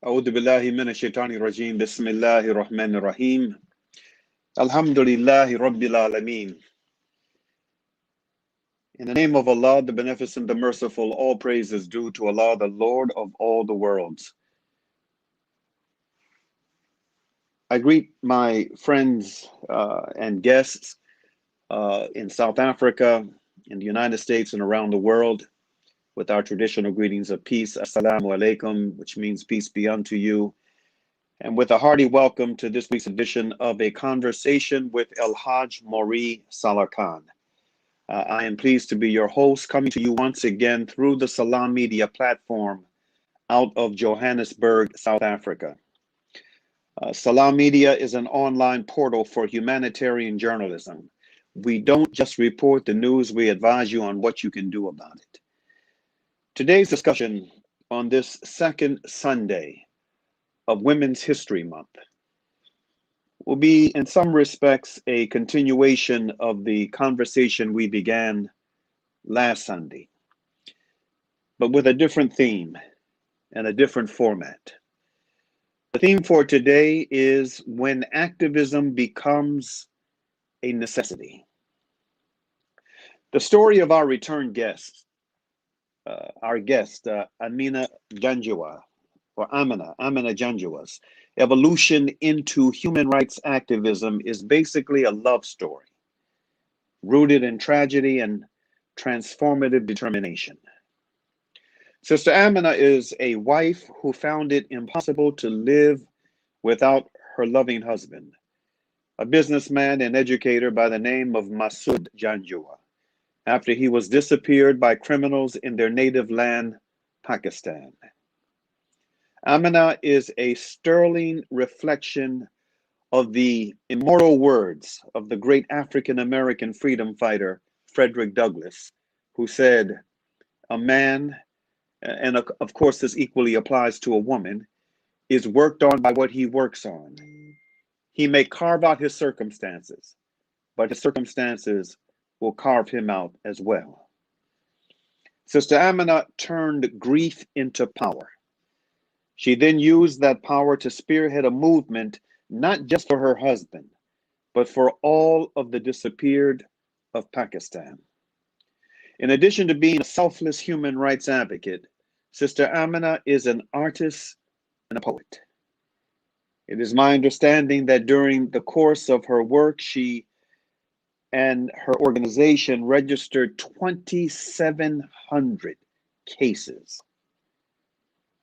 أعوذ بالله من الشيطان الرجيم بسم الله الرحمن الرحيم الحمد لله رب العالمين. In the name of Allah, the Beneficent, the Merciful, all praise is due to Allah, the Lord of all the worlds. I greet my friends and guests in South Africa, in the United States, and around the world with our traditional greetings of peace. Assalamu alaikum, which means peace be unto you. And with a hearty welcome to this week's edition of A Conversation with El-Hajj Mauri Saalakhan. I am pleased to be your host, coming to you once again through the Salam Media platform out of Johannesburg, South Africa. Salam Media is an online portal for humanitarian journalism. We don't just report the news, we advise you on what you can do about it. Today's discussion on this second Sunday of Women's History Month will be, in some respects, a continuation of the conversation we began last Sunday, but with a different theme and a different format. The theme for today is when activism becomes a necessity. The story of our return guest, Amina Janjawa, or Amina Janjawa's evolution into human rights activism is basically a love story, rooted in tragedy and transformative determination. Sister Amina is a wife who found it impossible to live without her loving husband, a businessman and educator by the name of Masood Janjawa, after he was disappeared by criminals in their native land, Pakistan. Amina is a sterling reflection of the immortal words of the great African-American freedom fighter, Frederick Douglass, who said, "A man," and of course this equally applies to a woman, "is worked on by what he works on. He may carve out his circumstances, but his circumstances will carve him out as well." Sister Amina turned grief into power. She then used that power to spearhead a movement, not just for her husband, but for all of the disappeared of Pakistan. In addition to being a selfless human rights advocate, Sister Amina is an artist and a poet. It is my understanding that during the course of her work, she and her organization registered 2,700 cases,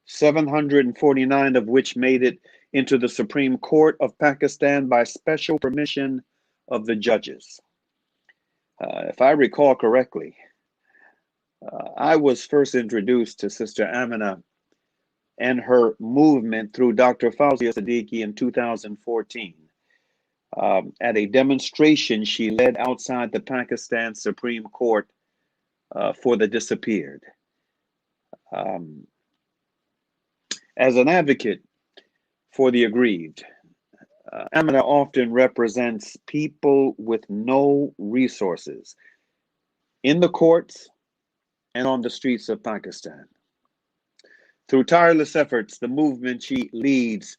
749 of which made it into the Supreme Court of Pakistan by special permission of the judges. If I recall correctly, I was first introduced to Sister Amina and her movement through Dr. Fawzia Siddiqui in 2014 at a demonstration she led outside the Pakistan Supreme Court for the disappeared. As an advocate for the aggrieved, Amina often represents people with no resources in the courts and on the streets of Pakistan. Through tireless efforts, the movement she leads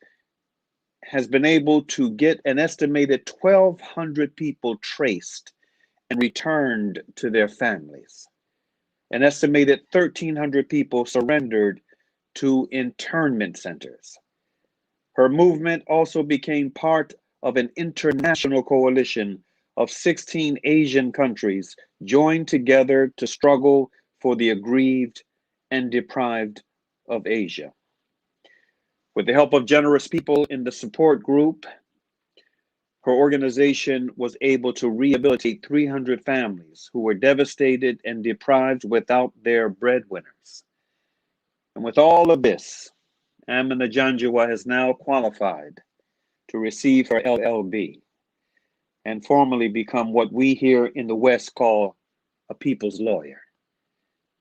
has been able to get an estimated 1,200 people traced and returned to their families. An estimated 1,300 people surrendered to internment centers. Her movement also became part of an international coalition of 16 Asian countries joined together to struggle for the aggrieved and deprived of Asia. With the help of generous people in the support group, her organization was able to rehabilitate 300 families who were devastated and deprived without their breadwinners. And with all of this, Amina Janjawa has now qualified to receive her LLB and formally become what we here in the West call a people's lawyer,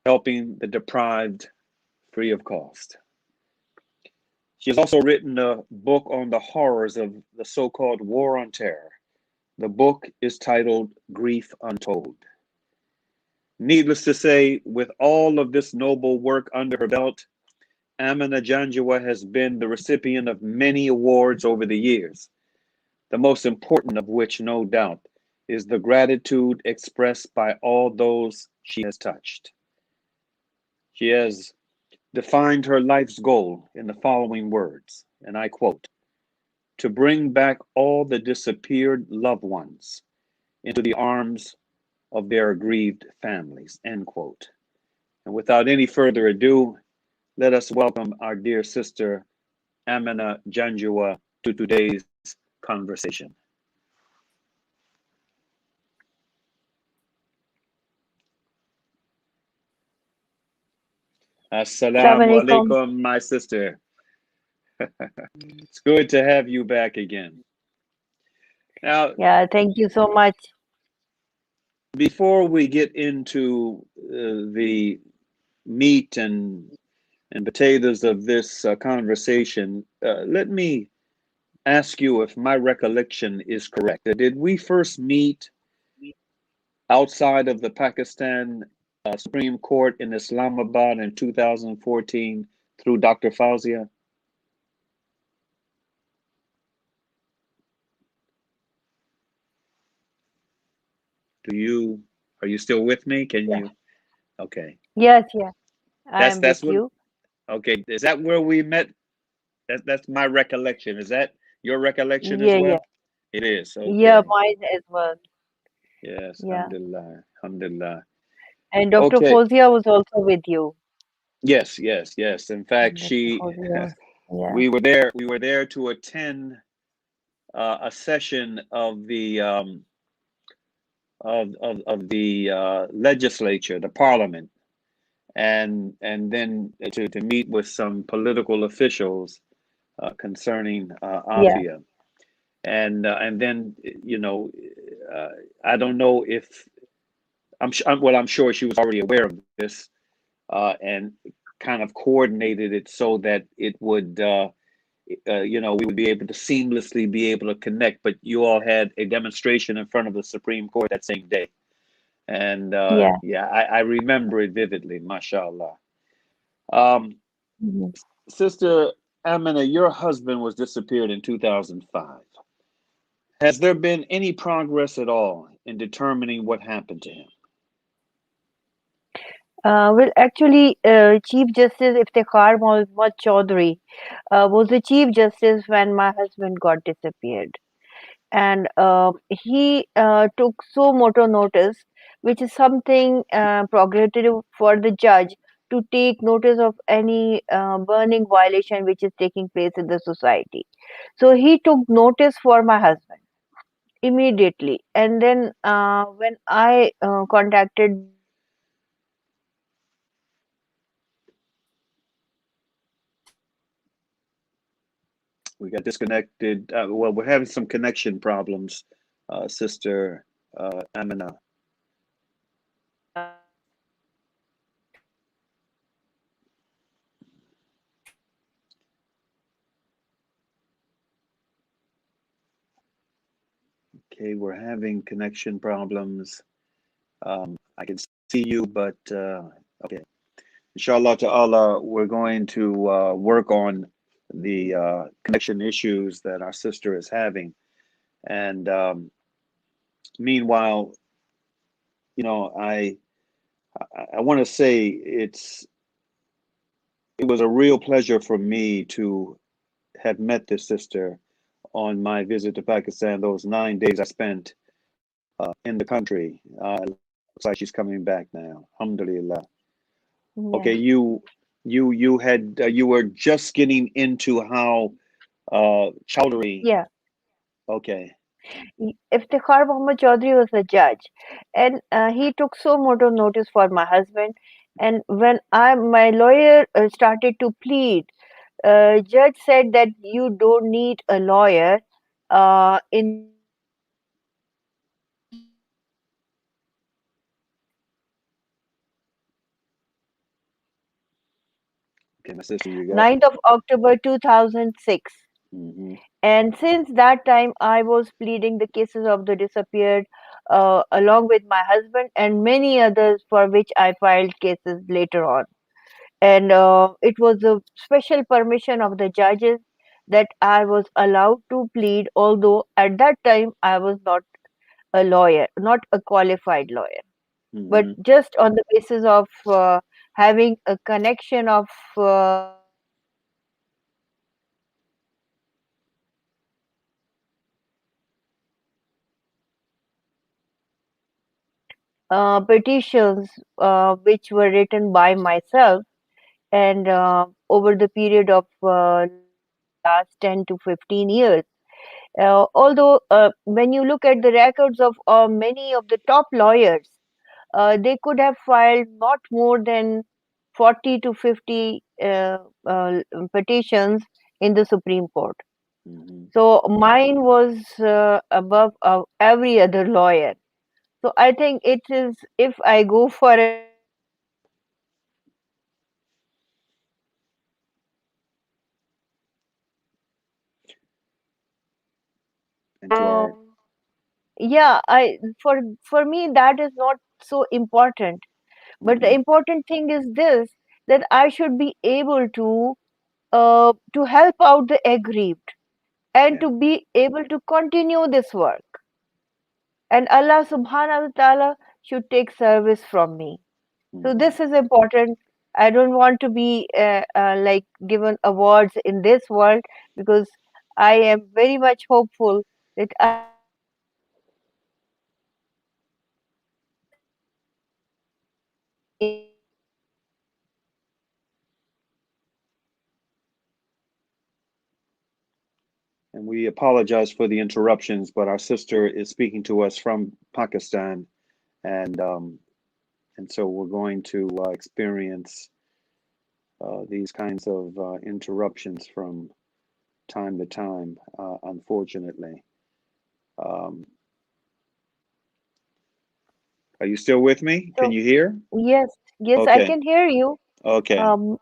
helping the deprived free of cost. She has also written a book on the horrors of the so-called War on Terror. The book is titled Grief Untold. Needless to say, with all of this noble work under her belt, Amina Janjua has been the recipient of many awards over the years, the most important of which, no doubt, is the gratitude expressed by all those she has touched. She has defined her life's goal in the following words, and I quote, to bring back all the disappeared loved ones into the arms of their aggrieved families, end quote. And without any further ado, let us welcome our dear sister, Amina Janjua, to today's conversation. Assalamu Assalamu alaikum. alaikum, my sister. It's good to have you back again. Now, Yeah, thank you so much. before we get into the meat and potatoes of this conversation, let me ask you if my recollection is correct. Did we first meet outside of the Pakistan Supreme Court in Islamabad in 2014 through Dr. Fauzia? Do you Are you still with me? Can Yeah. you? Okay. Yes, yeah, I That's am with that's what. you. Okay. Is that where we met? That's my recollection. Is that your recollection as Yeah, well? yeah, It is. yeah, Okay. mine as well. Yes. Yeah, Alhamdulillah. Alhamdulillah. and Dr. Okay. Fozia was also with you. Yes. Yes. Yes. In fact, Dr. Fozia was, yeah, we were there. We were there to attend a session of the legislature, the parliament, and then to meet with some political officials concerning yeah, Afia, and then uh, I don't know if well, I'm sure she was already aware of this and kind of coordinated it so that it would. We would be able to seamlessly be able to connect, but you all had a demonstration in front of the Supreme Court that same day. And yeah. yeah, I remember it vividly, mashallah. Um, Mhm. Sister Amina, your husband was disappeared in 2005. Has there been any progress at all in determining what happened to him? Well, actually, Chief Justice Iftikhar Mohammad Chaudhary was the Chief Justice when my husband got disappeared. And he took so moto notice, which is something prerogative for the judge to take notice of any burning violation which is taking place in the society. So he took notice for my husband immediately, and then when I contacted the Supreme Court, We got disconnected. Well, we're having some connection problems, Sister Amina. Okay, we're having connection problems. I can see you, but okay. Inshallah ta'ala, we're going to work on the connection issues that our sister is having. And meanwhile, you know, I want to say it was a real pleasure for me to have met this sister on my visit to Pakistan. Those 9 days I spent in the country. Looks like she's coming back now. Alhamdulillah. Okay, yeah, you were just getting into how Chowdhury. yeah. Okay, Iftikhar Mohammad Chaudhary was the judge, and he took so moto notice for my husband. And when my lawyer started to plead, judge said that you don't need a lawyer in this case because he was disappeared okay, my sister, you got. 9th of October 2006. Hmm. And since that time, I was pleading the cases of the disappeared along with my husband and many others for which I filed cases later on. and it was a special permission of the judges that I was allowed to plead, although at that time I was not a lawyer, not a qualified lawyer, but Hmm. just on the basis of having a connection of petitions which were written by myself, and over the period of last 10 to 15 years. Although when you look at the records of many of the top lawyers, they could have filed not more than 40 to 50 petitions in the Supreme Court. Hmm. So mine was above every other lawyer. So I think it is, if I go for a And to our, yeah, for me that is not so important. But the hmm, important thing is this, that I should be able to help out the aggrieved and yeah. to be able to continue this work. And Allah subhanahu wa ta'ala should take service from me. So Hmm. this is important. I don't want to be like given awards in this world, because I am very much hopeful that Allah And we apologize for the interruptions, but our sister is speaking to us from Pakistan, and and so we're going to experience these kinds of interruptions from time to time, unfortunately. Um, are you still with me? Can so you hear? yes, yes, I Okay, can hear you. okay. Um,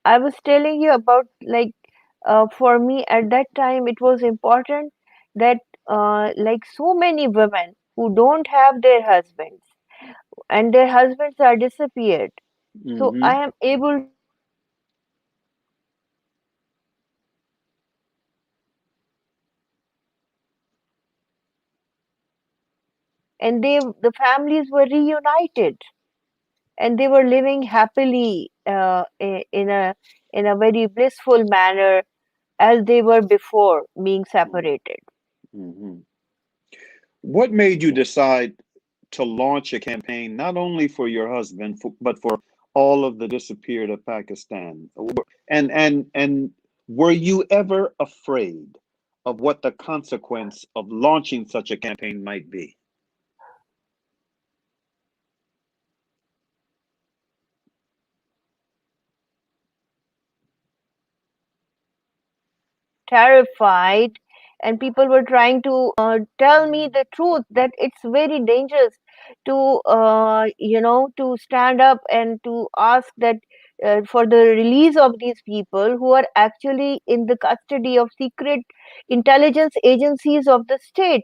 I was telling you about, like, for me at that time it was important that like so many women who don't have their husbands and their husbands are disappeared. So I Hmm. am able and the families were reunited and they were living happily in a very blissful manner as they were before being separated. Hmm. What made you Yeah. decide to launch a campaign not only for your husband, but for all of the disappeared of Pakistan? And were you ever afraid of what the consequence of launching such a campaign might be? Terrified, and people were trying to tell me the truth that it's very dangerous to to stand up and to ask that for the release of these people who are actually in the custody of secret intelligence agencies of the state.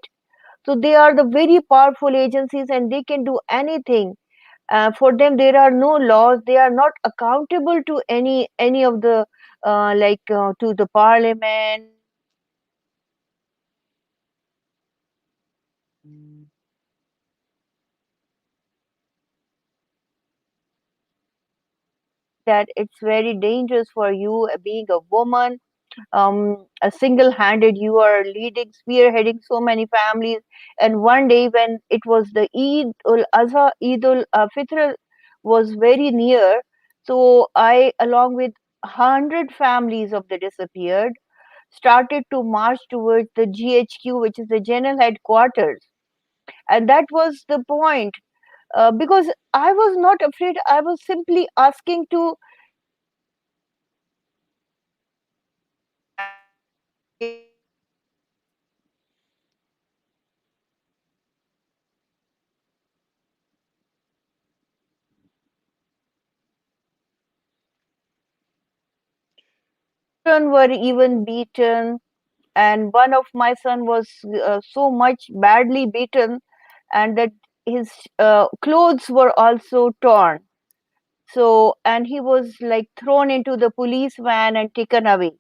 So they are the very powerful agencies and they can do anything. For them there are no laws, they are not accountable to any of the to the parliament or to the that it's very dangerous for you being a woman, a single-handed you are leading, spearheading so many families. And one day when it was the Eid ul Fitr was very near, so I, along with 100 families of the disappeared, started to march towards the GHQ, which is the general headquarters. And that was the point, because I was not afraid. I was simply asking to children were even beaten, and one of my son was so much badly beaten, and that his clothes were also torn. So, and he was like thrown into the police van and taken away.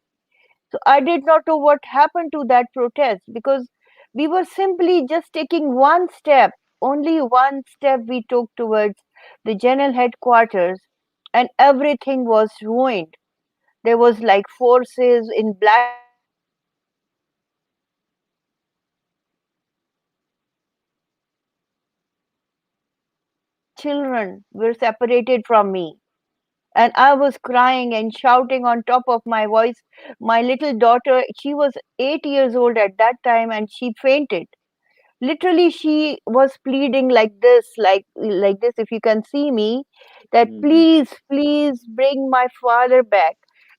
So I did not know what happened to that protest, because we were simply just taking one step, only one step we took towards the general headquarters, and everything was ruined. There was like forces in black uniforms shouting at us, children were separated from me. And I was crying and shouting on top of my voice. My little daughter, she was 8 years old at that time, and she fainted. Literally, she was pleading like this, like this. If you can see me, that Hmm. please, please bring my father back.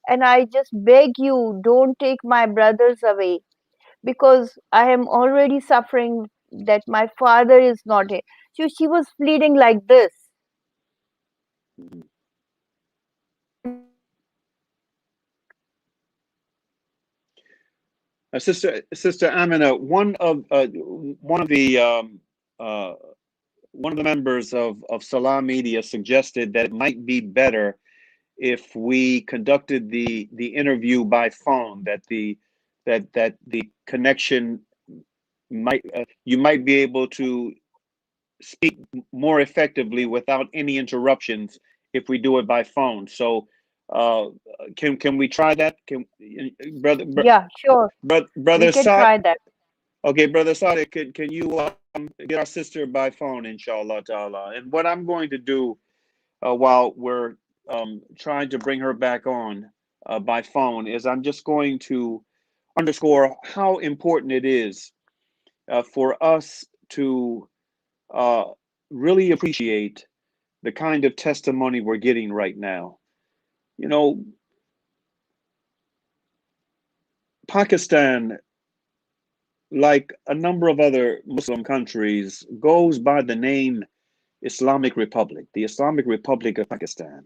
And I just beg you, don't take my brothers away, because I am already suffering that my father is not here. So she was pleading like this. Hmm. Sister Amina, uh, one of the members of Salah Media suggested that it might be better if we conducted the interview by phone. That the connection might you might be able to speak more effectively without any interruptions if we do it by phone. So, uh, can we try that? Can brother Yeah, sure. We brother can Saad? try that. Okay, brother Saad, can you get our sister by phone, inshallah ta'ala? And what I'm going to do while we're trying to bring her back on by phone is I'm just going to underscore how important it is for us to uh, really appreciate the kind of testimony we're getting right now. You know, Pakistan, like a number of other Muslim countries, goes by the name Islamic Republic, the Islamic Republic of Pakistan.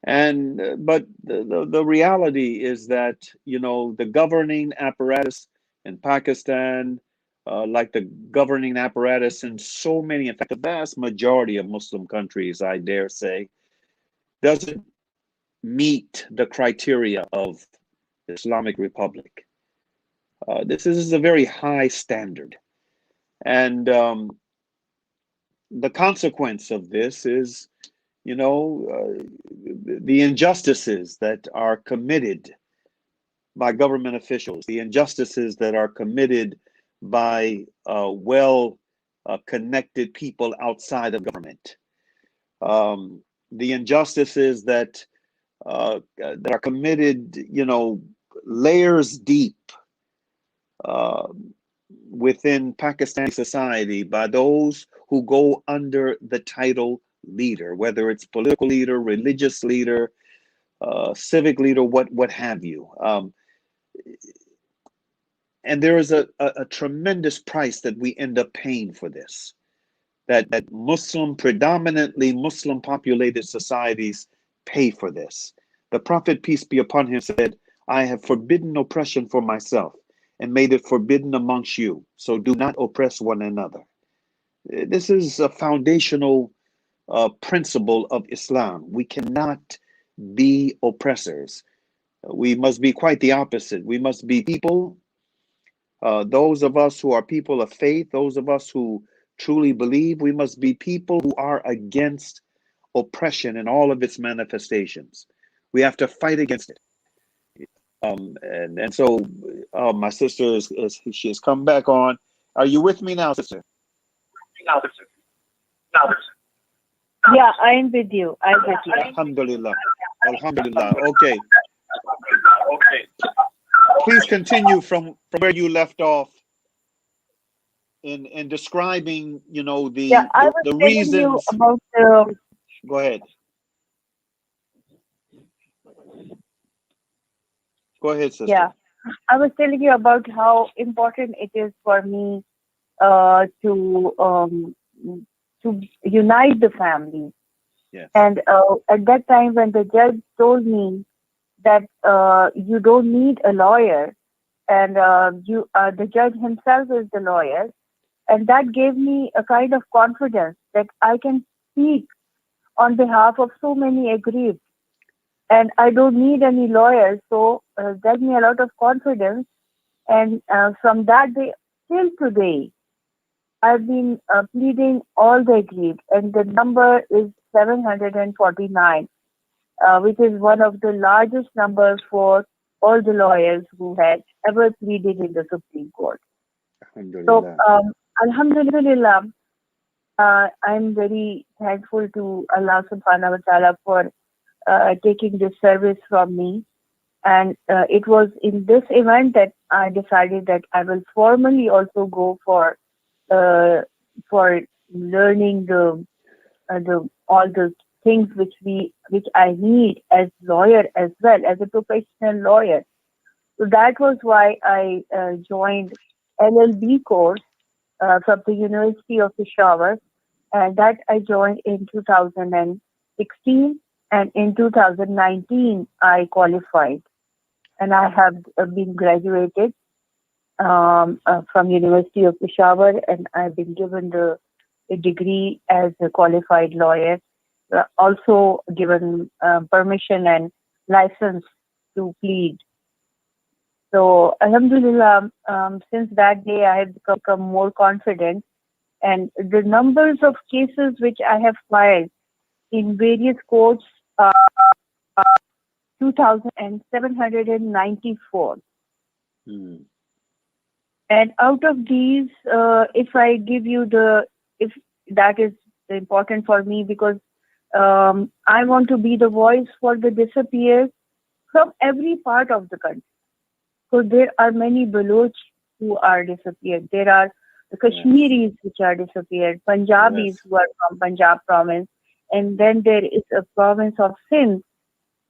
And but the reality is that the governing apparatus in Pakistan, like the governing apparatus in so many, in fact, the vast majority of Muslim countries, I dare say, doesn't meet the criteria of Islamic Republic. This is a very high standard, and the consequence of this is, the injustices that are committed by government officials, the injustices that are committed by well connected people outside of government, um, the injustices that are committed, layers deep uh, within Pakistani society by those who go under the title leader, whether it's political leader, religious leader, civic leader, what have you. And there is a tremendous price that we end up paying for this. That predominantly Muslim populated societies pay for this. The Prophet, peace be upon him, said, I have forbidden oppression for myself and made it forbidden amongst you. So do not oppress one another. This is a foundational principle of Islam. We cannot be oppressors. We must be quite the opposite. We must be people, those of us who are people of faith, those of us who truly believe, we must be people who are against oppression in all of its manifestations. We have to fight against it. And so my sister she has come back on. Are you with me now, sister? Yeah, I'm with you. I'm with you. Alhamdulillah. Alhamdulillah. Okay. Please continue from where you left off in describing, Yeah, I was the telling you reasons. about Go ahead. Go ahead, yeah, sister. I was telling you about how important it is for me to unite the family. Yes. And at that time, when the judge told me that you don't need a lawyer, and the judge himself is the lawyer, and that gave me a kind of confidence that I can speak on behalf of so many aggrieved. And I don't need any lawyers, so gave me a lot of confidence. And from that day till today, I've been pleading all the aggrieved, and the number is 749, which is one of the largest numbers for all the lawyers who had ever pleaded in the Supreme Court. So, Alhamdulillah. Alhamdulillah, I'm very thankful to Allah subhanahu wa ta'ala for taking this service from me. And it was in this event that I decided that I will formally also go uh, for learning the all the things which I need as lawyer as well as a professional lawyer. So that was why I joined LLB course from the University of Peshawar, and that I joined in 2016, and in 2019 I qualified, and I have been graduated from University of Peshawar, and I've been given the degree as a qualified lawyer. Also given permission and license to plead. So, Alhamdulillah, since that day I have become more confident, and the numbers of cases which I have filed in various courts are 2,794. Hmm. And out of these, if I give you if that is important for me, because I want to be the voice for the disappeared from every part of the country. So there are many Baloch who are disappeared. There are the Yes. Kashmiris which are disappeared, Punjabis Yes. who are from Punjab province, and then there is a province of Sindh,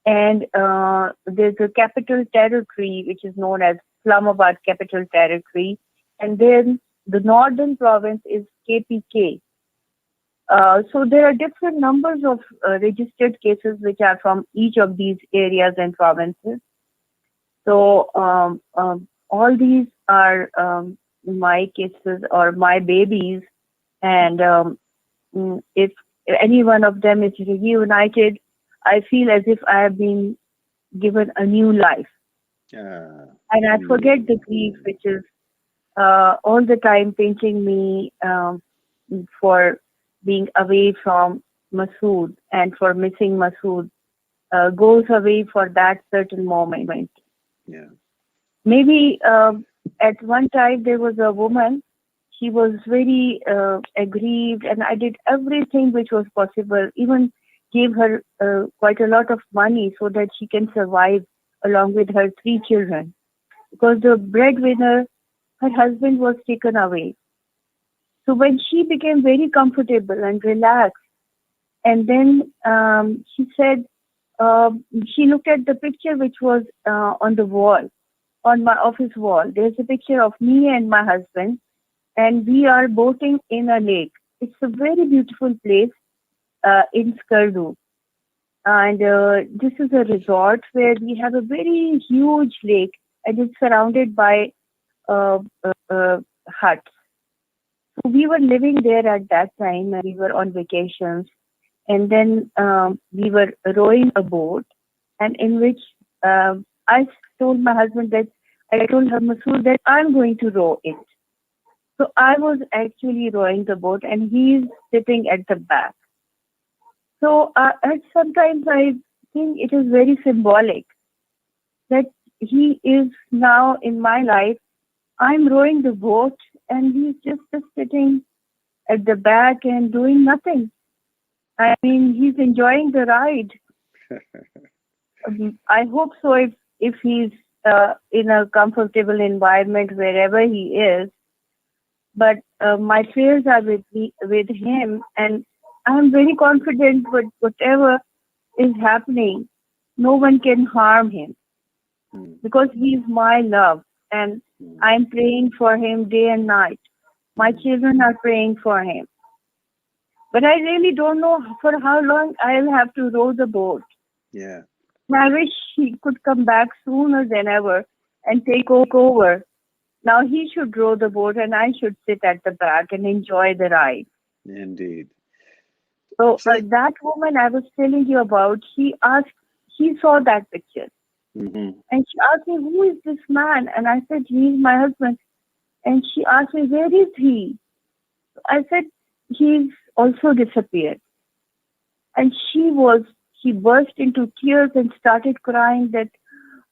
and there's a capital territory which is known as Islamabad Capital Territory, and then the northern province is KPK. So there are different numbers of registered cases which are from each of these areas and provinces. So all these are my cases or my babies, and if any one of them is reunited, I feel as if I have been given a new life, and I forget the grief Alhamdulillah. which is all the time pinching me for being away from Masood and for missing Masood goes away for that certain moment. Yeah. Maybe at one time there was a woman. She was very aggrieved, and I did everything which was possible. Even gave her quite a lot of money so that she can survive along with her three children. Because the breadwinner, her husband was taken away. So when she became very comfortable and relaxed, and then she said she looked at the picture which was on the wall, on my office wall. There's a picture of me and my husband, and we are boating in a lake. It's a very beautiful place in Skardu. And this is a resort where we have a very huge lake, and it's surrounded by huts. So we were living there at that time, and we were on vacations. And then we were rowing a boat, and in which I told my husband that I told her, Masood, that I'm going to row it. So I was actually rowing the boat, and he's sitting at the back. So sometimes I think it is very symbolic that he is now in my life. I'm rowing the boat, and he's just sitting at the back and doing nothing. I mean, he's enjoying the ride. I hope so. If he's in a comfortable environment wherever he is, but my prayers are with him, and I'm very confident that whatever is happening, no one can harm him Hmm. because he's my love, and Hmm. I'm praying for him day and night. My Hmm. children are praying for him, but I really don't know for how long I'll have to row the boat. Yeah. I wish he could come back sooner than ever and take over. Now he should row the boat, and I should sit at the back and enjoy the ride. Indeed. So See? that woman I was telling you about, she saw that picture Hmm. and she asked me, "Who is this man?" And I said, "He's my husband." And she asked me, "Where is he?" I said, "He's also disappeared." And she burst into tears and started crying that,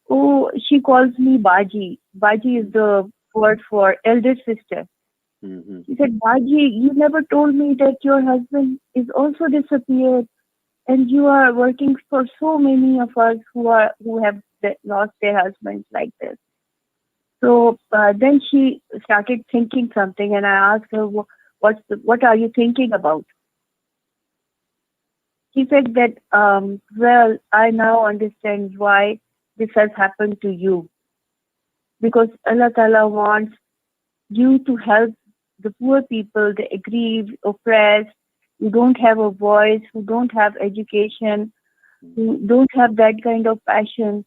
"Oh," she calls me Baji. Baji is the word for elder sister. Hmm. She said, "Baji, you never told me that your husband is also disappeared, and you are working for so many of us who have lost their husbands like this." So then she started thinking something, and I asked her, What are you thinking about?" She said that, "Well, I now understand why this has happened to you, because Allah Ta'ala wants you to help the poor people, the aggrieved, oppressed, who don't have a voice, who don't have education, who don't have that kind of passion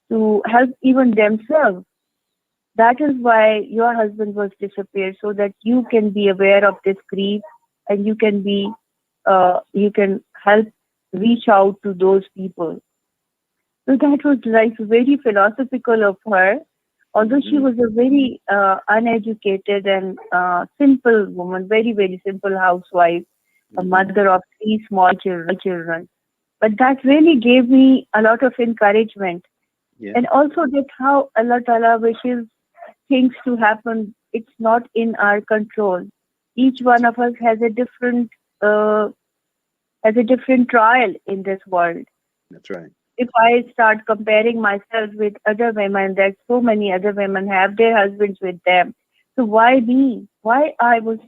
to help even themselves. That is why your husband was disappeared, so that you can be aware of this grief and you can help reach out to those people." So that was like very philosophical of her. Although she Hmm. was a very uneducated and simple woman, very, very simple housewife, a Hmm. mother of three small children. But that really gave me a lot of encouragement. Yeah, And also that how Allah Ta'ala wishes things to happen. It's not in our control. Each one of us uh, has a different trial in this world. that's right. If I start comparing myself with other women, that so many other women have their husbands with them. So why me? Why I was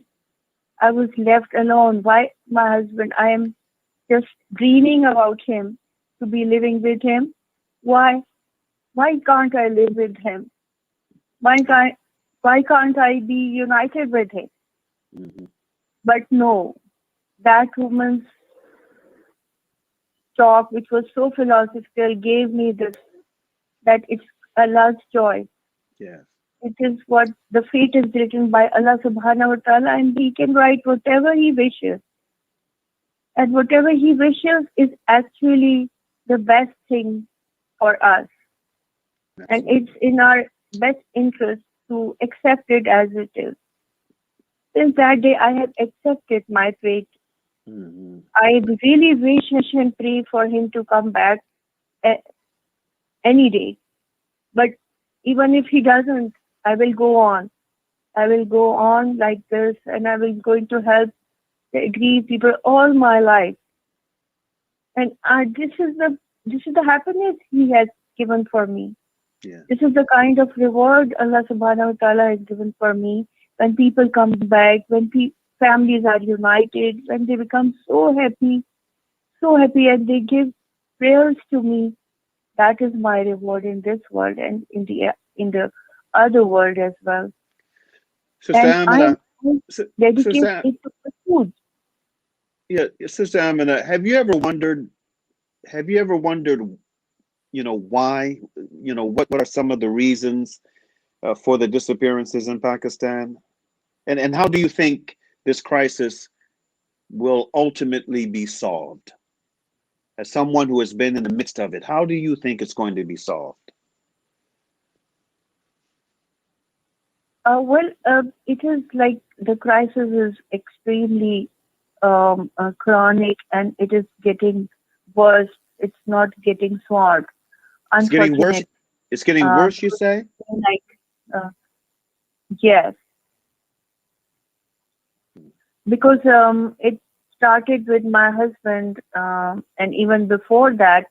left alone? Why my husband? I am just dreaming about him to be living with him. Why? Why can't I live with him? Why can't why can't I be united with him? Hmm. But no, that woman's talk, which was so philosophical, gave me this that it's Allah's choice. Yes. It is what the fate is written by Allah subhanahu wa ta'ala, and He can write whatever He wishes. And whatever He wishes is actually the best thing for us. And it's Absolutely. in our best interest to accept it as it is. Since that day, I have accepted my fate. Hmm. I really wish and pray for him to come back a- any day. But even if he doesn't, I will go on. I will go on like this, and I will going to help the aggrieved people all my life. And this is the happiness He has given for me. Yeah. This is the kind of reward Allah Subhanahu wa Taala has given for me. When people come back, when families are united, when they become so happy, and they give prayers to me, that is my reward in this world and in the other world as well. Sister And Amina, I dedicate Sister, it to the food. yeah, Sister Amina, have you ever wondered? Have you ever wondered? Why? What are some of the reasons for the disappearances in Pakistan? And how do you think this crisis will ultimately be solved? As someone who has been in the midst of it, how do you think it's going to be solved? It is like the crisis is extremely chronic, and it is getting worse. It's not getting solved. It's getting worse. Unfortunate. It's getting worse, you Because, say? like, uh, yes, because it started with my husband, and even before that,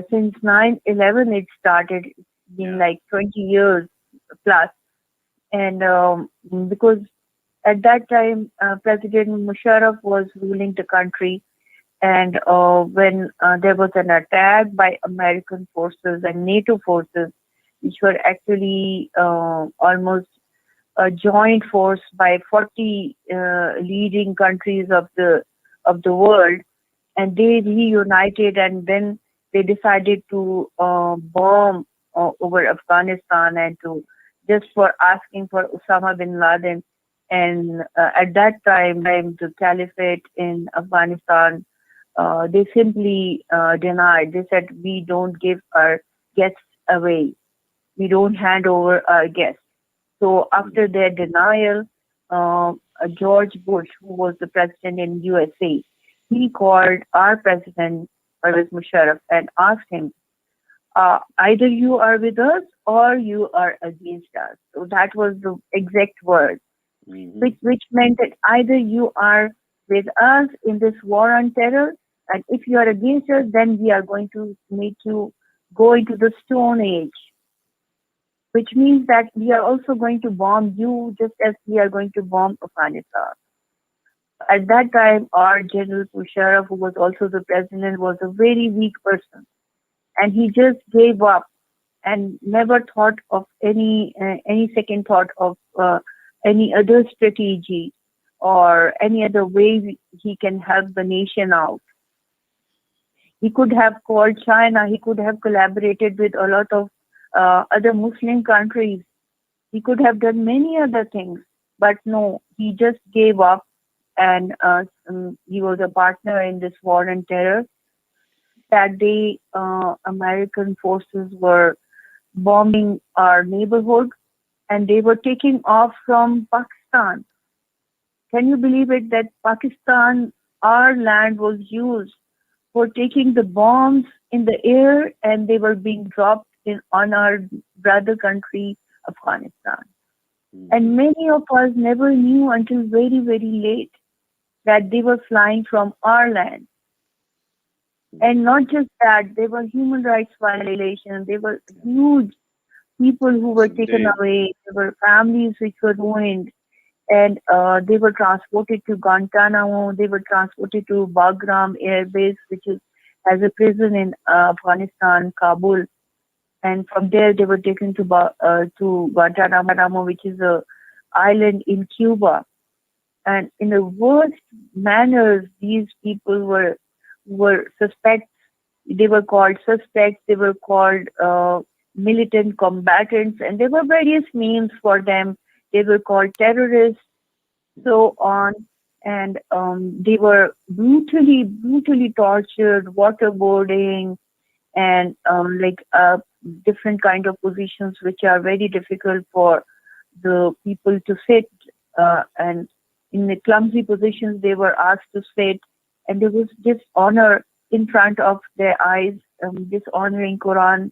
since 9/11, it started. It's been Yeah. like 20 years plus, and because at that time, President Musharraf was ruling the country, and when there was an attack by American forces and NATO forces, which were actually almost a joint force by 40 leading countries of the world, and they reunited, and then they decided to bomb over Afghanistan, and to just for asking for Osama bin Laden. And at that time, the caliphate in Afghanistan, they simply denied. They said, we don't give our guests away. We don't hand over our guests. So after their denial, George Bush, who was the president in USA, he called our president, Pervez Musharraf, and asked him, either you are with us or you are against us. So that was the exact word, which meant that either you are with us in this war on terror, and if you are against us, then we are going to make you go into the Stone Age, which means that we are also going to bomb you just as we are going to bomb Afghanistan. At that time, our General Musharraf, who was also the president, was a very weak person, and he just gave up and never thought of any second thought of any other strategy or any other way he can help the nation out. He could have called China. He could have collaborated with a lot of other Muslim countries. He could have done many other things, but no, he just gave up, and he was a partner in this war on terror. That day, American forces were bombing our neighborhood, and they were taking off from Pakistan. Can you believe it that Pakistan, our land, was used for taking the bombs in the air, and they were being dropped on our brother country, Afghanistan. And many of us never knew until very, very late that they were flying from our land. And not just that, there were human rights violations. There were huge people who were taken away. There were families which were ruined. And they were transported to Guantanamo. They were transported to Bagram Air Base, which has a prison in Afghanistan, Kabul. And from there, they were taken to Guantanamo, which is an island in Cuba. And in the worst manners, these people were suspects. They were called suspects. They were called militant combatants, and there were various names for them. They were called terrorists, so on. And they were brutally tortured, waterboarding, and different kind of positions which are very difficult for the people to sit. And in the clumsy positions, they were asked to sit, and there was dishonor in front of their eyes, dishonoring Quran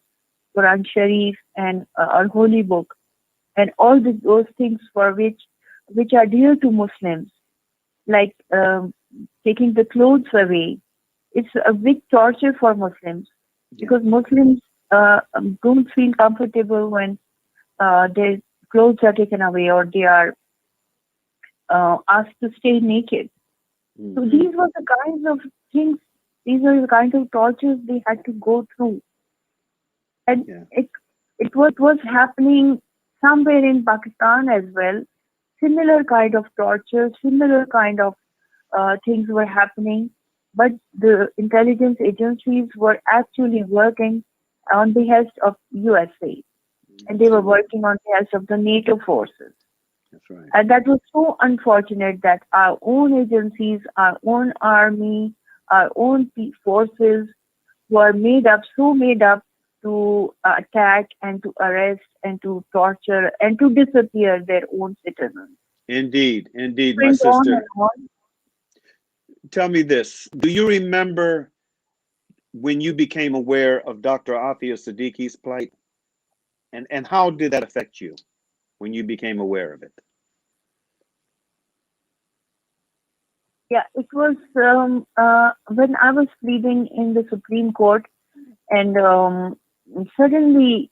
Sharif, and our holy book, and all those things for which are dear to Muslims, like taking the clothes away. It's a big torture for Muslims, because Muslims don't feel comfortable when their clothes are taken away or they are asked to stay naked. So these were the kinds of things, these are the kinds of tortures they had to go through. And it was happening somewhere in Pakistan as well. Similar kind of torture, similar kind of things were happening. But the intelligence agencies were actually working on behest of USA. And they were working on behest of the NATO forces. That's right. And that was so unfortunate that our own agencies, our own army, our own forces were made up to attack and to arrest and to torture and to disappear their own citizens. Indeed, my sister. Tell me this. Do you remember when you became aware of Dr. Afia Siddiqui's plight? And how did that affect you when you became aware of it? Yeah, it was when I was pleading in the Supreme Court, and suddenly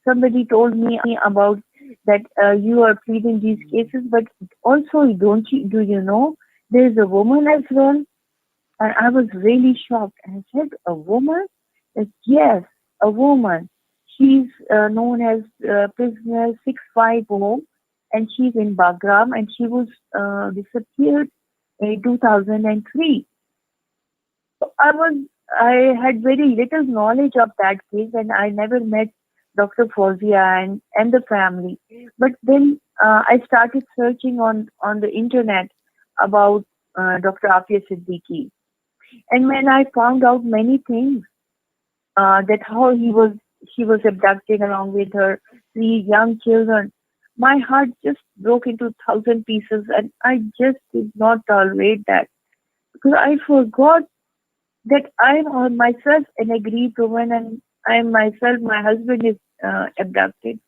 somebody told me about that you are pleading these cases, but also do you know there is a woman as well? And I was really shocked. And I said, a woman? Yes, a woman. She's known as prisoner 650, and she's in Bagram, and she was disappeared in 2003. So I had very little knowledge of that case, and I never met Dr. Fauzia and the family. But then I started searching on the internet about Dr. Afia Siddiqui. And when I found out many things, that how she was abducted along with her three young children, my heart just broke into thousand pieces, and I just did not tolerate that because I forgot that I'm myself an aggrieved woman, and I myself, my husband is abducted.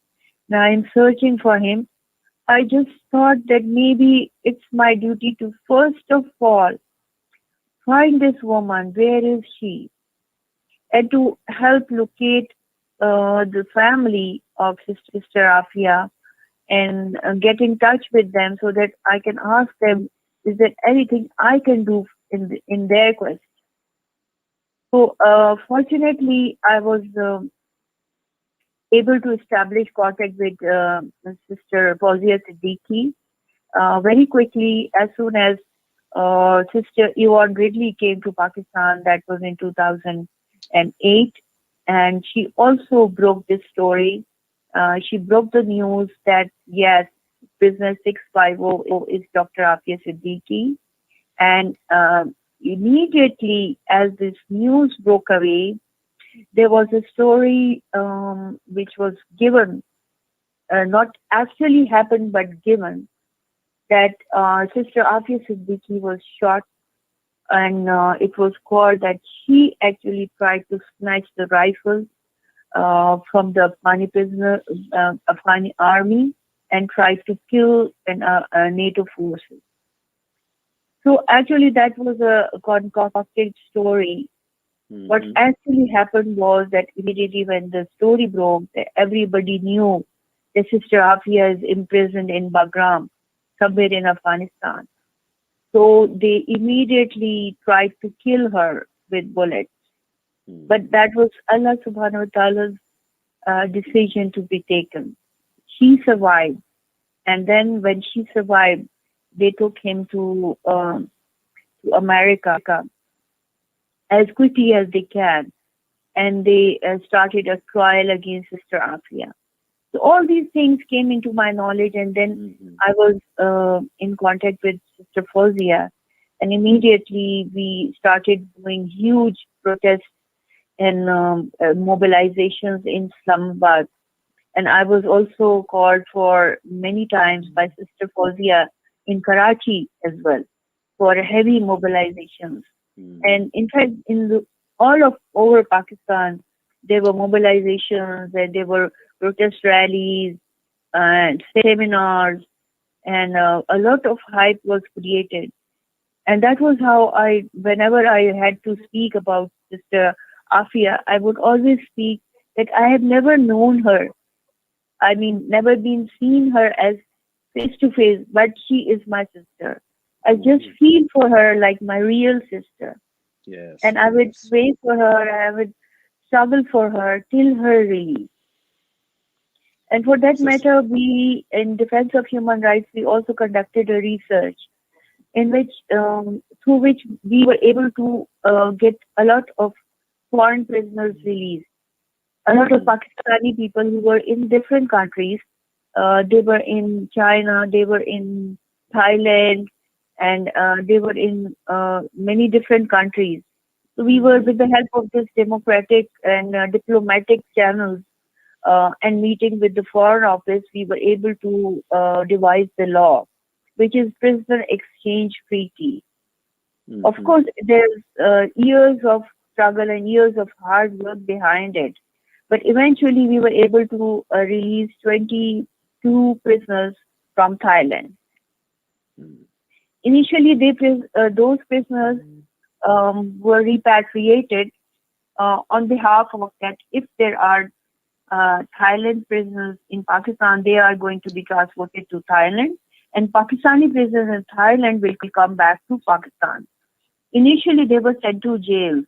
Now I'm searching for him. I just thought that maybe it's my duty to first of all find this woman. Where is she? And to help locate the family of Sister Afia and get in touch with them so that I can ask them, is there anything I can do in their quest? So fortunately, I was able to establish contact with Sister Fauzia Siddiqui very quickly as soon as Sister Yvonne Ridley came to Pakistan. That was in 2008, and she also broke this story. She broke the news that yes, Business 650 is Dr. Afia Siddiqui, and immediately as this news broke away, there was a story which was given, not actually happened, but given that Sister Afia Siddiqui was shot, and it was called that she actually tried to snatch the rifle from the Afghani prisoner, Afghani army, and tried to kill NATO forces. So actually, that was a concocted story. What actually happened was that immediately when the story broke, that everybody knew that Sister Afia is imprisoned in Bagram, somewhere in Afghanistan. So they immediately tried to kill her with bullets. But that was Allah subhanahu wa ta'ala's decision to be taken. She survived. And then when she survived, they took him to America as quickly as they can. And they started a trial against Sister Afia. So all these things came into my knowledge, and then I was in contact with Sister Fauzia, and immediately we started doing huge protests and mobilizations in Islamabad. And I was also called for many times by Sister Fauzia in Karachi as well for heavy mobilizations. And in fact, all of over Pakistan, there were mobilizations and there were protest rallies and seminars, and a lot of hype was created. And that was how whenever I had to speak about Sister Afia, I would always speak that I have never known her. I mean, never been seen her as face to face, but she is my sister. I just feel for her like my real sister. Yes. And I would pray for her, I would struggle for her till her release. And for that matter, we, in Defense of Human Rights, we also conducted a research in which, through which we were able to get a lot of foreign prisoners released. A lot of Pakistani people who were in different countries. They were in China, they were in Thailand, and they were in many different countries. So we were, with the help of this democratic and diplomatic channels and meeting with the Foreign Office, we were able to devise the law, which is Prisoner Exchange Treaty. Of course, there's years of struggle and years of hard work behind it. But eventually, we were able to release 22 prisoners from Thailand. Initially, those prisoners were repatriated on behalf of that. If there are Thailand prisoners in Pakistan, they are going to be transported to Thailand, and Pakistani prisoners in Thailand will come back to Pakistan. Initially, they were sent to jails,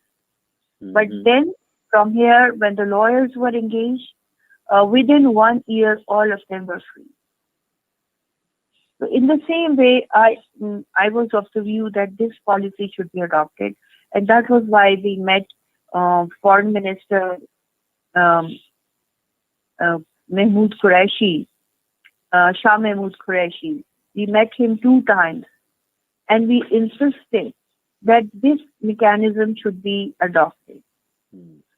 but then from here, when the lawyers were engaged, within 1 year, all of them were free. So in the same way, I was of the view that this policy should be adopted, and that was why we met Foreign Minister Mahmoud Qureshi, Shah Mahmoud Qureshi. We met him 2 times, and we insisted that this mechanism should be adopted.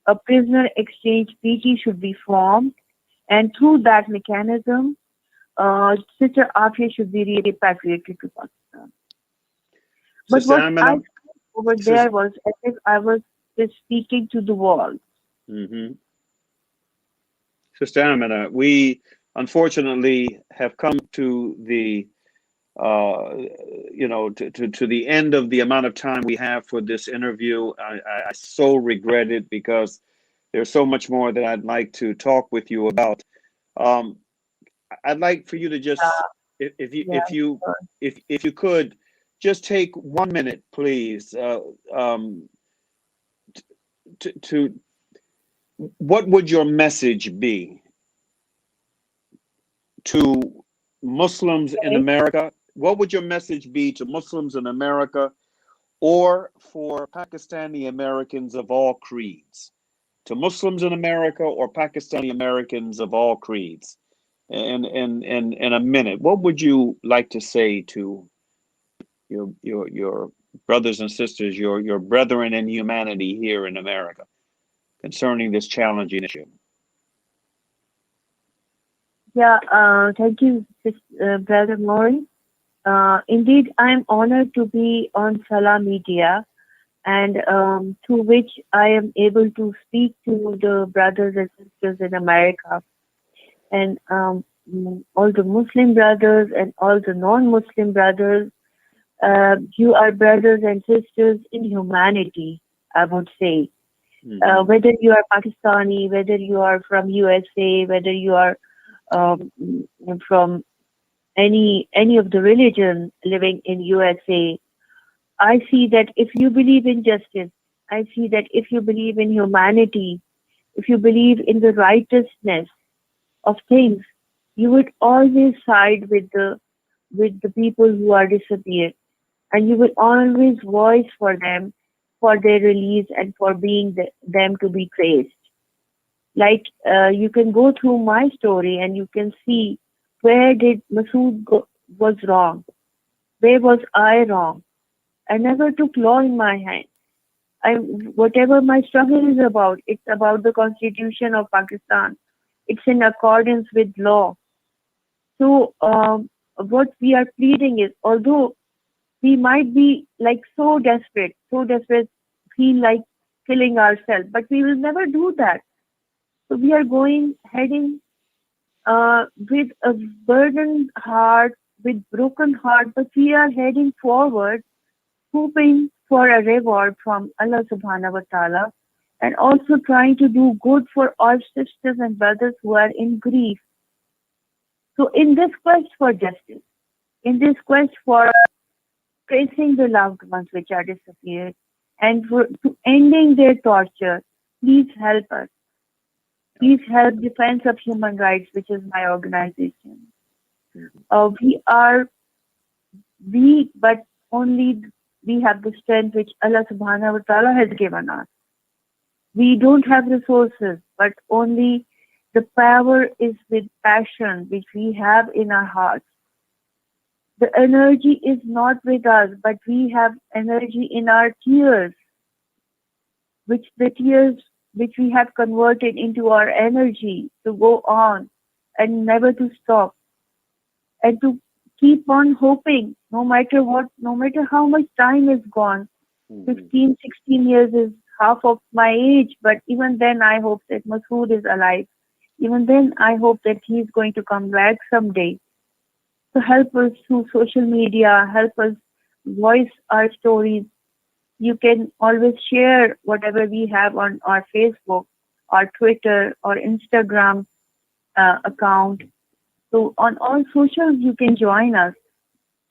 A prisoner exchange treaty should be formed, and through that mechanism, Sister Afia should be repatriated to Pakistan. But Sister what I Amina, felt over there was as if I was just speaking to the wall. mm-hmm. Sister Amina, we unfortunately have come to the to the end of the amount of time we have for this interview. I so regret it because there's so much more that I'd like to talk with you about. Um, I'd like for you to just, Yeah, sure. if you could, just take 1 minute, please, to what would your message be to Muslims in Okay. America? What would your message be to Muslims in America or for Pakistani Americans of all creeds? To Muslims in America or Pakistani Americans of all creeds? In a minute, what would you like to say to your brothers and sisters, your brethren in humanity here in America concerning this challenging issue? Yeah, thank you, Brother Mauri. Indeed, I'm honored to be on Salah Media, and through which I am able to speak to the brothers and sisters in America, and all the Muslim brothers and all the non-Muslim brothers. You are brothers and sisters in humanity, I would say. Whether you are Pakistani, whether you are from USA, whether you are um, from any of the religion living in USA, I see that if you believe in justice, I see that if you believe in humanity, if you believe in the righteousness of things, you would always side with the people who are disappeared, and you will always voice for them, for their release, and for being them to be traced. Like you can go through my story and you can see where did Masood was wrong, where was I wrong. I never took law in my hand. I whatever my struggle is about, it's about the Constitution of Pakistan. It's in accordance with law. So what we are pleading is, although we might be like so desperate, feel like killing ourselves, but we will never do that. So we are heading with a burdened heart, with broken heart, but we are heading forward, hoping for a reward from Allah subhanahu wa ta'ala, and also trying to do good for all sisters and brothers who are in grief. So in this quest for justice, in this quest for tracing the loved ones which are disappeared, and to ending their torture, please help us. Please help Defense of Human Rights, which is my organization. We are weak, but only we have the strength which Allah subhanahu wa ta'ala has given us. We don't have resources, but only the power is with passion which we have in our hearts. The energy is not with us, but we have energy in our tears, which we have converted into our energy to go on and never to stop, and to keep on hoping no matter what, no matter how much time is gone. 15, 16 years is half of my age, but even then I hope that Masood is alive. Even then I hope that he's going to come back someday. So help us through social media, help us voice our stories. You can always share whatever we have on our Facebook, our Twitter, or Instagram account. So on all socials, you can join us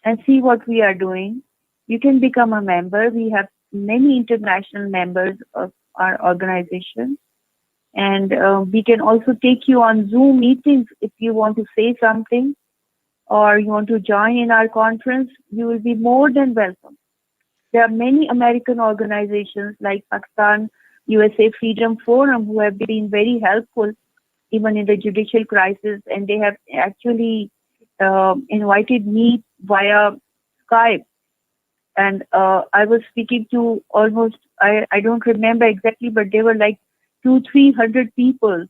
and see what we are doing. You can become a member. We have many international members of our organization. And we can also take you on Zoom meetings if you want to say something or you want to join in our conference. You will be more than welcome. There are many American organizations like Pakistan USA Freedom Forum who have been very helpful even in the judicial crisis, and they have actually invited me via Skype. And I was speaking to almost, I don't remember exactly, but they were like 200-300 people.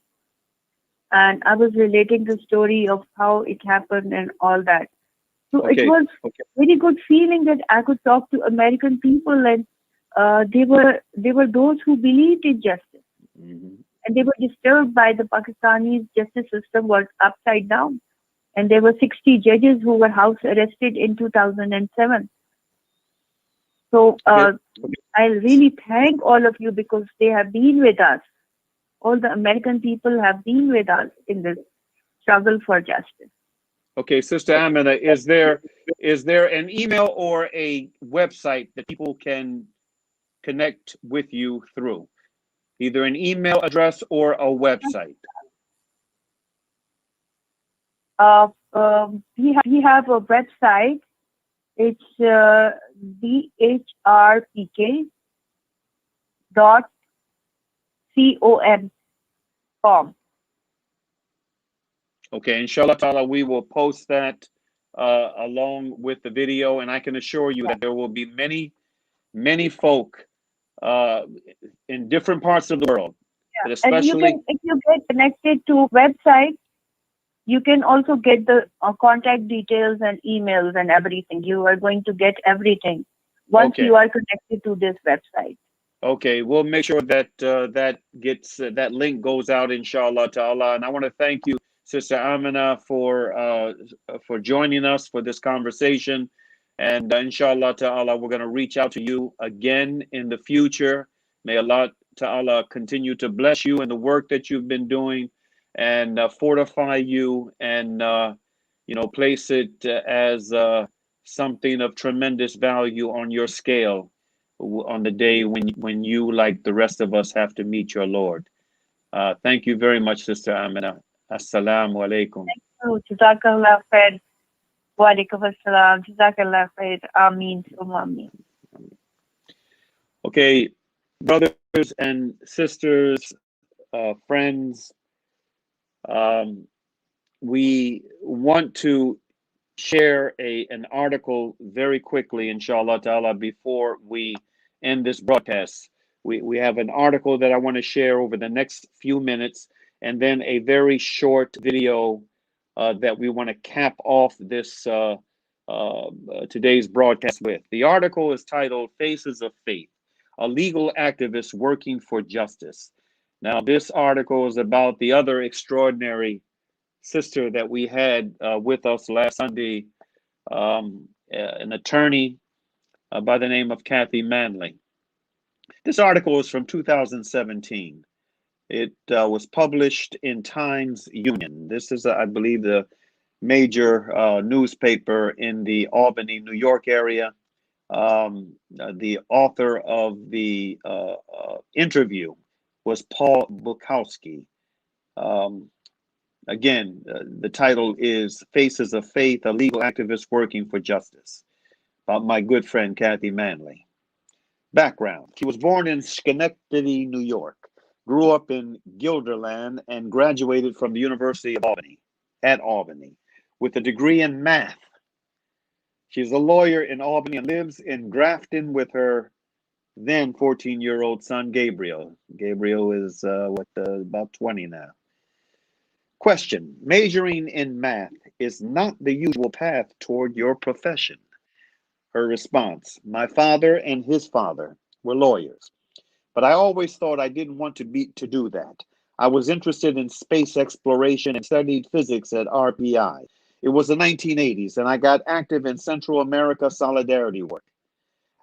And I was relating the story of how it happened and all that. So it Okay. was Okay. very good feeling that I could talk to American people, and they were those who believed in justice, Mhm. and they were disturbed by the Pakistani justice system was upside down, and there were 60 judges who were house arrested in 2007. So Okay. Okay. I really thank all of you because they have been with us. All the American people have been with us in this struggle for justice. Okay, Sister Amina, is there an email or a website that people can connect with you through? Either an email address or a website. We have a website. It's bhrpk.com. Okay, inshallah ta'ala, we will post that along with the video, and I can assure you that there will be many folk uh, in different parts of the world, but And you especially can, if you get connected to website, you can also get the contact details and emails and everything. You are going to get everything once okay. you are connected to this website. Okay, we'll make sure that that link goes out, inshallah ta'ala. And I want to thank you, Sister Amina, for joining us for this conversation. And inshallah ta'ala, we're going to reach out to you again in the future. May Allah ta'ala continue to bless you in the work that you've been doing, and fortify you, and place it as something of tremendous value on your scale on the day when you, like the rest of us, have to meet your Lord. Thank you very much, Sister Amina. Assalamu alaikum. So, Jazakallah khair. Wa alaikum assalam. Jazakallah khair. Ameen. Ameen. Okay, brothers and sisters, friends, we want to share an article very quickly, inshallah ta'ala, before we end this broadcast. We have an article that I want to share over the next few minutes, and then a very short video that we want to cap off this today's broadcast with. The article is titled Faces of Faith, a legal activist working for justice. Now, this article is about the other extraordinary sister that we had with us last Sunday, an attorney by the name of Kathy Manley. This article is from 2017. It was published in Times Union. This is, I believe, the major newspaper in the Albany, New York area. The author of the interview was Paul Bukowski. Again, the title is Faces of Faith, a legal activist working for justice, about my good friend Kathy Manley. Background: she was born in Schenectady, New York, grew up in Guilderland, and graduated from the University of Albany with a degree in math. She's a lawyer in Albany and lives in Grafton with her then 14-year-old son, Gabriel. Gabriel is about 20 now. Question: majoring in math is not the usual path toward your profession. Her response: my father and his father were lawyers, but I always thought I didn't want to do that. I was interested in space exploration and studied physics at RPI. It was the 1980s, and I got active in Central America solidarity work.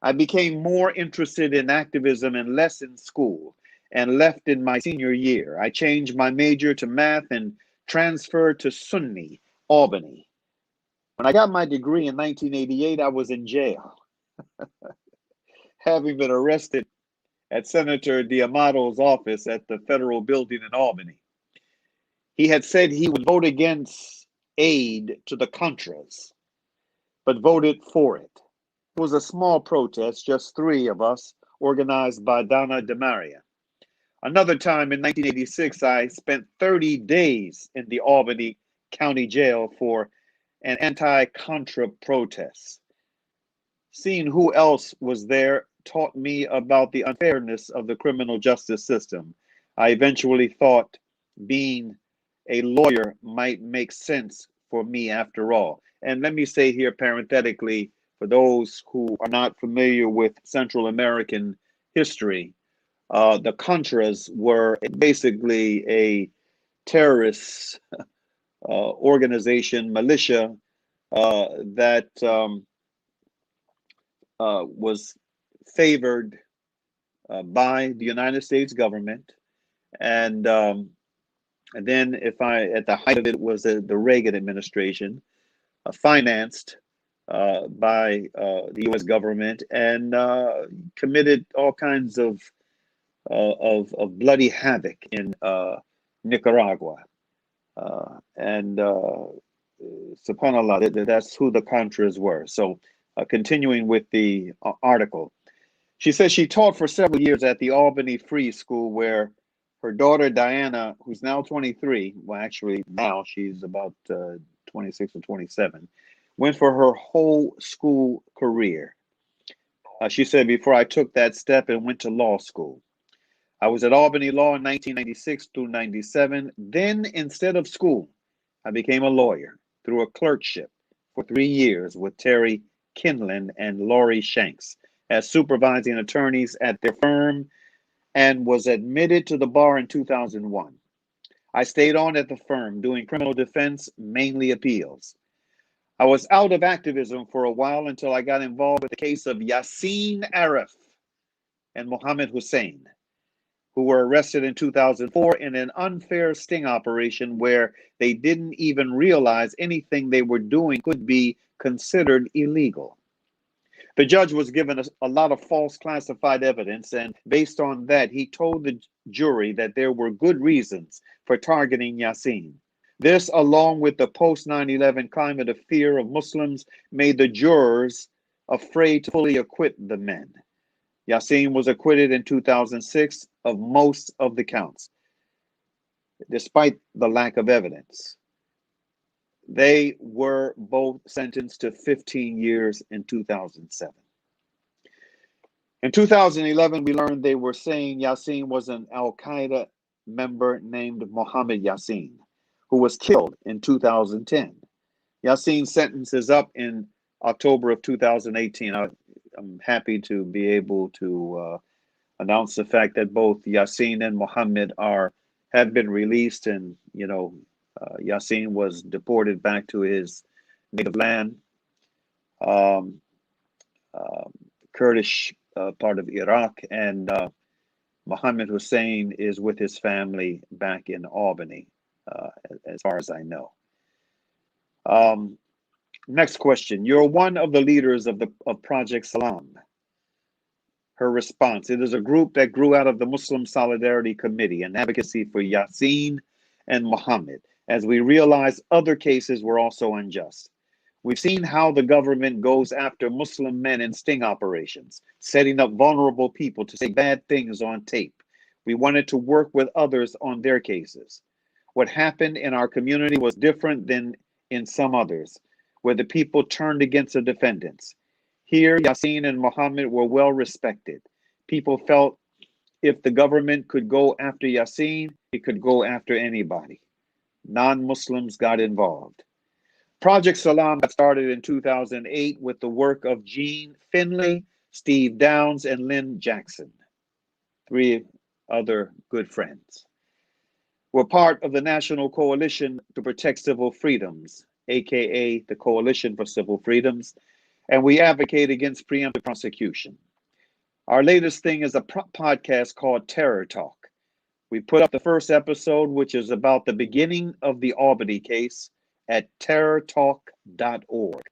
I became more interested in activism and less in school, and left in my senior year. I changed my major to math and transferred to SUNY, Albany. When I got my degree in 1988, I was in jail, having been arrested at Senator D'Amato's office at the federal building in Albany. He had said he would vote against aid to the Contras, but voted for it. It was a small protest, just 3 of us, organized by Donna DeMaria. Another time in 1986, I spent 30 days in the Albany County Jail for an anti-Contra protest. Seeing who else was there taught me about the unfairness of the criminal justice system. I eventually thought being a lawyer might make sense for me after all. And let me say here parenthetically, for those who are not familiar with Central American history, the Contras were basically a terrorist organization, militia, that was favored by the United States government. And then, at the height of it was the Reagan administration, financed by the U.S. government, and committed all kinds of bloody havoc in Nicaragua. And subhanAllah, that's who the Contras were. So continuing with the article, she says she taught for several years at the Albany Free School, where her daughter Diana, who's now 23, well, actually now she's about 26 or 27, went for her whole school career. She said, before I took that step and went to law school. I was at Albany Law in 1996 through 97. Then, instead of school, I became a lawyer through a clerkship for 3 years with Terry Kinlan and Laurie Shanks as supervising attorneys at their firm, and was admitted to the bar in 2001. I stayed on at the firm doing criminal defense, mainly appeals. I was out of activism for a while until I got involved with the case of Yassin Arif and Mohammed Hussein, who were arrested in 2004 in an unfair sting operation where they didn't even realize anything they were doing could be considered illegal. The judge was given a lot of false classified evidence, and based on that, he told the jury that there were good reasons for targeting Yassin. This, along with the post-9/11 climate of fear of Muslims, made the jurors afraid to fully acquit the men. Yassin was acquitted in 2006 of most of the counts, despite the lack of evidence. They were both sentenced to 15 years in 2007. In 2011, we learned they were saying Yassin was an Al-Qaeda member named Mohammed Yassin, who was killed in 2010. Yassin's sentence is up in October of 2018. I'm happy to be able to announce the fact that both Yassin and Mohammed have been released, and Yassin was deported back to his native land, Kurdish part of Iraq, and Mohammed Hussein is with his family back in Albany, as far as I know. Next question. You're one of the leaders of Project Salam. Her response: it is a group that grew out of the Muslim Solidarity Committee and advocacy for Yassin and Mohammed, as we realize other cases were also unjust. We've seen how the government goes after Muslim men in sting operations, setting up vulnerable people to say bad things on tape. We wanted to work with others on their cases. What happened in our community was different than in some others, where the people turned against the defendants. Here, Yassin and Mohammed were well respected. People felt if the government could go after Yassin, it could go after anybody. Non-Muslims got involved. Project Salam got started in 2008 with the work of Gene Finley, Steve Downs, and Lynn Jackson, 3 other good friends. We're part of the National Coalition to Protect Civil Freedoms, aka the Coalition for Civil Freedoms, and we advocate against preemptive prosecution. Our latest thing is a podcast called Terror Talk. We put up the first episode, which is about the beginning of the Albany case, at terrortalk.org.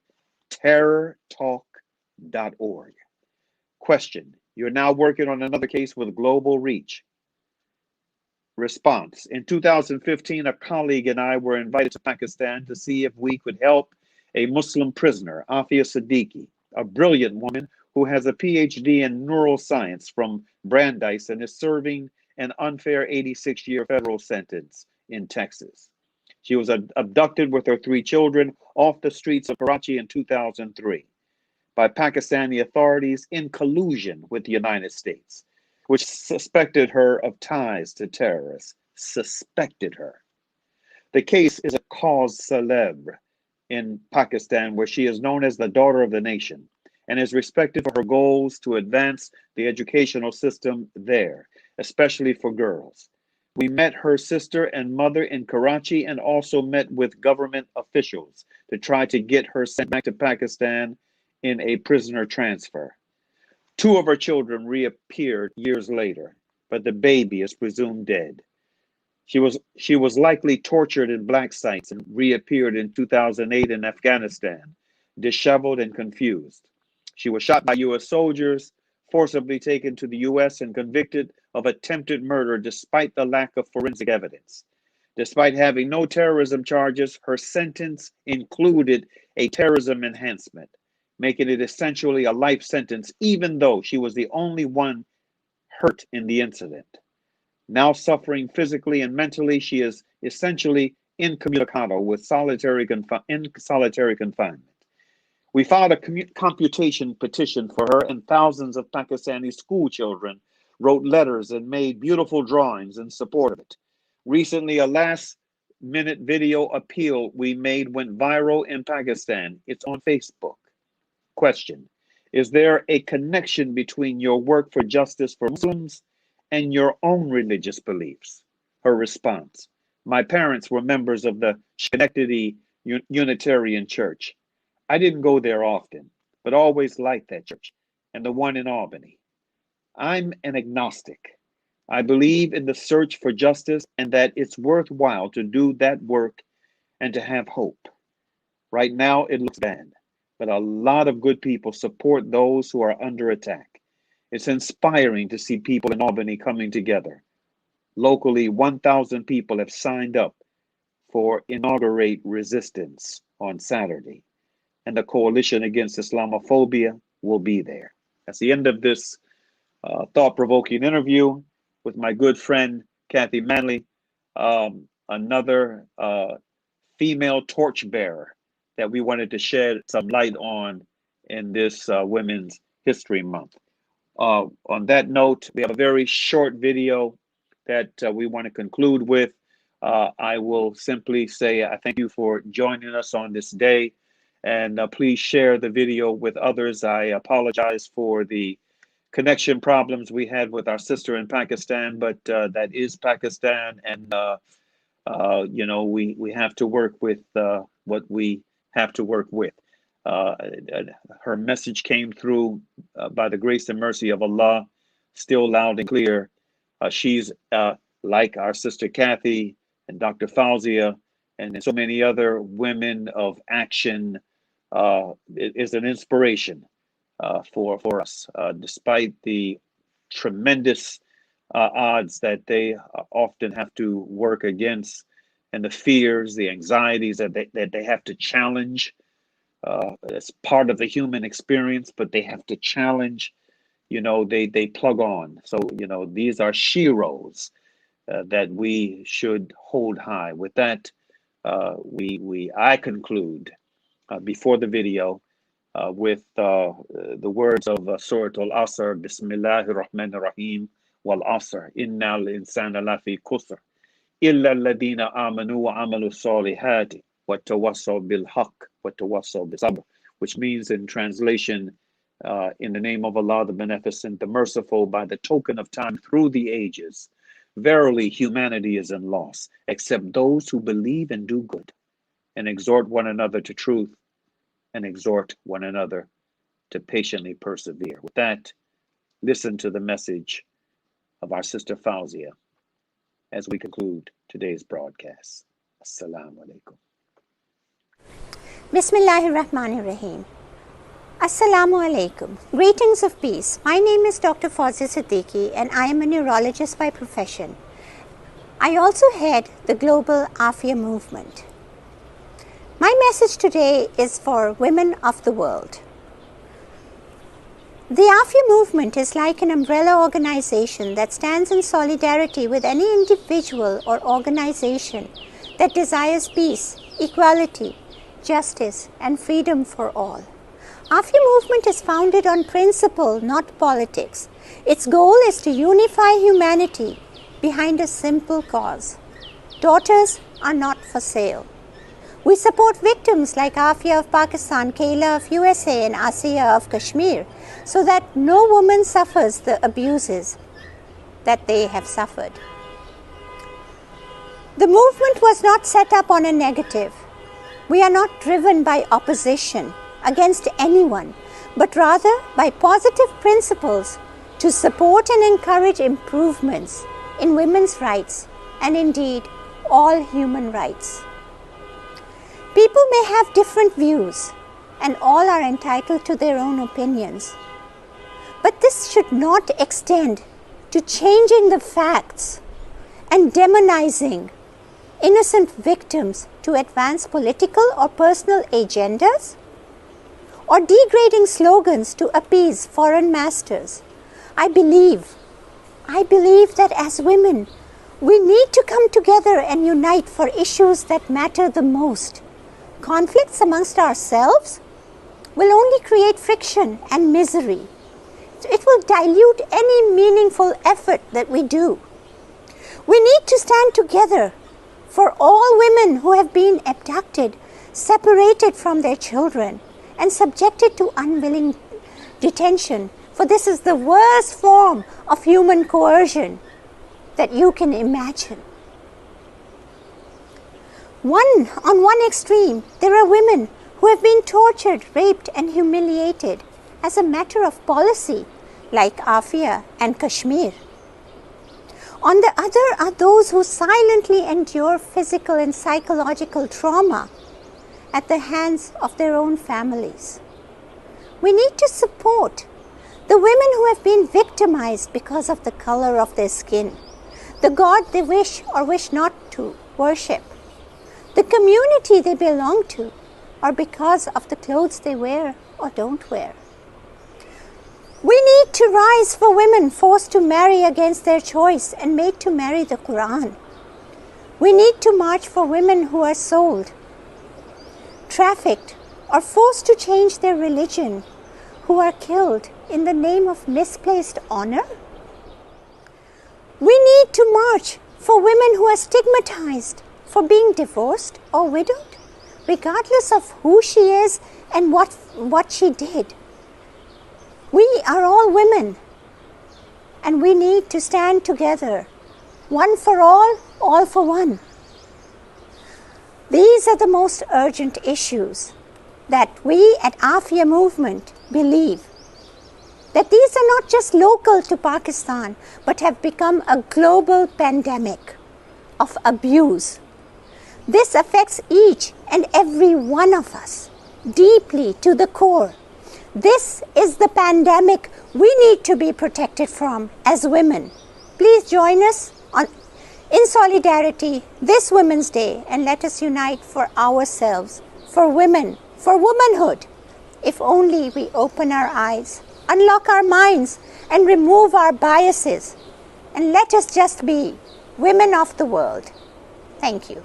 Terrortalk.org. Question: you're now working on another case with global reach. Response: in 2015, a colleague and I were invited to Pakistan to see if we could help a Muslim prisoner, Afia Siddiqui, a brilliant woman who has a PhD in neuroscience from Brandeis and is serving an unfair 86-year federal sentence in Texas. She was abducted with her 3 children off the streets of Karachi in 2003 by Pakistani authorities in collusion with the United States, which suspected her of ties to terrorists. Suspected her. The case is a cause célèbre in Pakistan, where she is known as the daughter of the nation and is respected for her goals to advance the educational system there, especially for girls. We met her sister and mother in Karachi and also met with government officials to try to get her sent back to Pakistan in a prisoner transfer. 2 of her children reappeared years later, but the baby is presumed dead. She was likely tortured in black sites and reappeared in 2008 in Afghanistan, disheveled and confused. She was shot by U.S. soldiers, forcibly taken to the U.S. and convicted of attempted murder despite the lack of forensic evidence. Despite having no terrorism charges, her sentence included a terrorism enhancement, making it essentially a life sentence, even though she was the only one hurt in the incident. Now suffering physically and mentally, she is essentially incommunicado with solitary confinement. We filed a commutation petition for her, and thousands of Pakistani school children wrote letters and made beautiful drawings in support of it. Recently, a last-minute video appeal we made went viral in Pakistan. It's on Facebook. Question: is there a connection between your work for justice for Muslims and your own religious beliefs? Her response: my parents were members of the Schenectady Unitarian Church. I didn't go there often, but always liked that church and the one in Albany. I'm an agnostic. I believe in the search for justice and that it's worthwhile to do that work and to have hope. Right now, it looks bad, but a lot of good people support those who are under attack. It's inspiring to see people in Albany coming together. Locally, 1,000 people have signed up for Inaugurate Resistance on Saturday, and the Coalition Against Islamophobia will be there. That's the end of this thought-provoking interview with my good friend, Kathy Manley, another female torchbearer that we wanted to shed some light on in this Women's History Month. On that note, we have a very short video that we want to conclude with. I will simply say I thank you for joining us on this day, and please share the video with others. I apologize for the connection problems we had with our sister in Pakistan, but that is Pakistan, and you know, we have to work with what we have to work with. Her message came through by the grace and mercy of Allah, still loud and clear. She's like our sister Kathy and Dr. Fauzia and so many other women of action. It is an inspiration for us, despite the tremendous odds that they often have to work against, and the fears, the anxieties that they have to challenge. It's part of the human experience, but they have to challenge. You know, they plug on. So, you know, these are sheroes that we should hold high. With that, I conclude before the video with the words of Surah Al-Asr, Bismillahir Rahmanir Rahim, Wal Asr, Innal Insana Lafi Khusr, Illa Alladina Amanu wa Amalu Salihati, wa Tawassaw bil Haqq, wa Tawassaw bis Sabr, which means in translation, in the name of Allah, the Beneficent, the Merciful, by the token of time through the ages, verily humanity is in loss, except those who believe and do good, and exhort one another to truth, and exhort one another to patiently persevere. With that, listen to the message of our sister Fauzia as we conclude today's broadcast. Assalamu alaikum. Bismillahir Rahmanir Rahim. Assalamu alaikum. Greetings of peace. My name is Dr. Fauzia Siddiqui and I am a neurologist by profession. I also head the global Afia movement. My message today is for women of the world. The AFIA movement is like an umbrella organization that stands in solidarity with any individual or organization that desires peace, equality, justice, and freedom for all. AFIA movement is founded on principle, not politics. Its goal is to unify humanity behind a simple cause. Daughters are not for sale. We support victims like Afia of Pakistan, Kayla of USA, and Asiya of Kashmir, so that no woman suffers the abuses that they have suffered. The movement was not set up on a negative. We are not driven by opposition against anyone, but rather by positive principles to support and encourage improvements in women's rights and indeed all human rights. People may have different views and all are entitled to their own opinions. But this should not extend to changing the facts and demonizing innocent victims to advance political or personal agendas, or degrading slogans to appease foreign masters. I believe that as women, we need to come together and unite for issues that matter the most. Conflicts amongst ourselves will only create friction and misery. It will dilute any meaningful effort that we do. We need to stand together for all women who have been abducted, separated from their children, and subjected to unwilling detention. For this is the worst form of human coercion that you can imagine. On one extreme, there are women who have been tortured, raped, and humiliated as a matter of policy, like Afia and Kashmir. On the other are those who silently endure physical and psychological trauma at the hands of their own families. We need to support the women who have been victimized because of the color of their skin, the God they wish or wish not to worship, the community they belong to, or because of the clothes they wear or don't wear. We need to rise for women forced to marry against their choice and made to marry the Quran. We need to march for women who are sold, trafficked, or forced to change their religion, who are killed in the name of misplaced honor. We need to march for women who are stigmatized for being divorced or widowed, regardless of who she is and what she did. We are all women, and we need to stand together, one for all for one. These are the most urgent issues that we at AFIA movement believe, that these are not just local to Pakistan, but have become a global pandemic of abuse. This affects each and every one of us deeply to the core. This is the pandemic we need to be protected from as women. Please join us in solidarity this Women's Day, and let us unite for ourselves, for women, for womanhood. If only we open our eyes, unlock our minds, and remove our biases, and let us just be women of the world. Thank you.